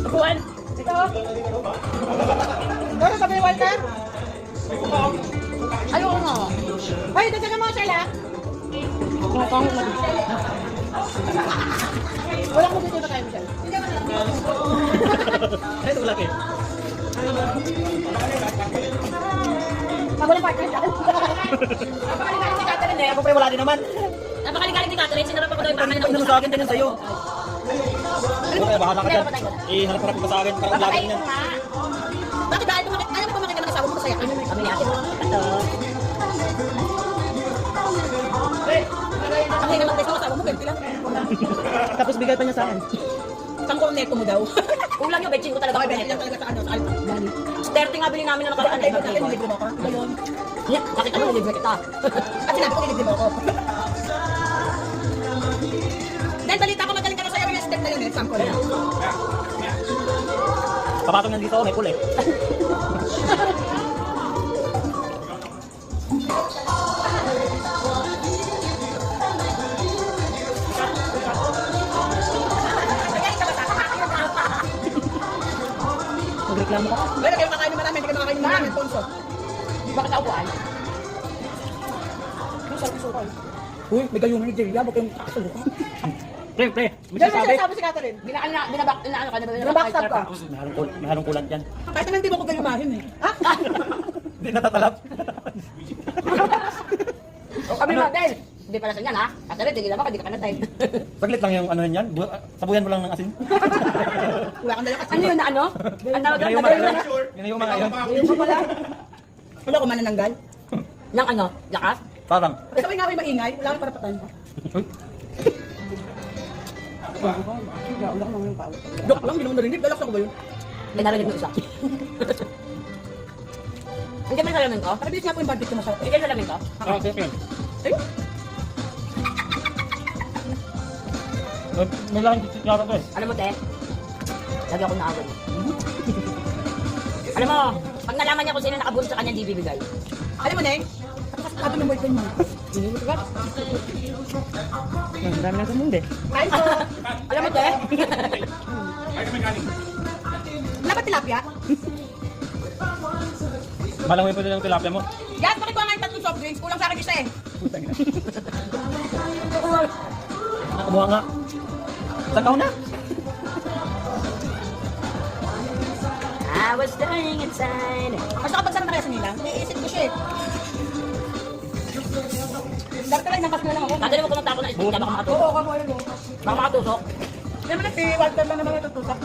Buwan. Ito. Doon sabi ni Walter. Ayoko nga. Ay, dagdagan mo sila. Mukhang mali. Wala ko dito ba tayo, Michelle? Ay, ito laki. Magulang partner siya. Napakaligalig ni Catherine eh. Ako pre, wala din naman. Napakaligalig ni Catherine. Sinarap ako daw yung pangay Pag naman sa akin, tingin sa'yo. Okay, bahala ka dyan. Harap-harap ka sa akin, parang lagi Papakain niyan. ko nga. Bakit ba? Ayaw mo ba makita ng asawa mo masaya? Sabi ni ate mo. Ito. Ang hina ng test ng asawa mo, 20 lang. Tapos bigay pa niya sa akin. Isang corneto mo daw. Kulang yung betching ko talaga. Okay, benta lang talaga sa ano, sa Alta. 30 nga bilhin namin na nakaraan. Ay, natin, nilibre mo ako. Ayun. Yeah, bakit ano nilibre kita? At sinabi ko, nilibre mo ako. Dahil balita ko magaling ka na sa'yo yung step na yun eh. Sample. Papatong yan dito, may pul eh. Magreklamo ka. Pero kayo kakain naman namin, hindi ka makakain naman namin, Tonso. Bakit naupuan? Yung sarap-sukan. Uy, may gayunan ni Jelia, huwag kayong kakasubukan. Pre, may Diyan mo sinasabi. sinasabi si Catherine. Binaano ka na ba? Nabackstab ka. May halong kulat yan. Kahit naman hindi mo ko gayumahin eh. Ha? Hindi natatalab. O kami natin. Hindi pala sa inyan ha. Catherine, tigil naman, hindi ka kanatay. Saglit lang yung ano yan. Sabuyan mo lang ng asin. Wala kang dala kasi. Ano yun na ano? Ang tawag Yun doon? yung mga yun. Yun yung mga yun. Gayun ka pala. Wala ko manananggal. Ng ano? Lakas? Parang. Basta may nga kayo maingay, wala kang parapatan. Uy, Joke lang, hindi naman narinig. Dalak ko ba yun? May narinig mo isa. Hindi mo yung salamin ko? Nakabilis nga po yung budget ko masarap. Hindi yung salamin ko? okay. Ayun. May laking yata to eh. Alam mo, te? Lagi ako naawal. Alam mo, pag nalaman niya kung sino nakabunso sa kanya, hindi bibigay. Alam mo, Neng? Sabi ng boyfriend mo. Ang dami na sa mundo eh. Kain ko. Alam mo, te? Wala ba tilapia? Malangoy pa din ang tilapia mo. Yan, bakit ko nga yung tatlong soft drinks? Kulang sa akin isa eh. Nakabuha nga. Sakaw na. I was dying inside. Basta kapag sarap na kaya sa nilang, naiisip ko siya eh. Dati lang, nakas na lang ako. Dadali mo kung nagtako na isip, baka makatusok. Oo, kamoy mo. Baka makatusok. Hindi naman na si Walter lang naman natutusap.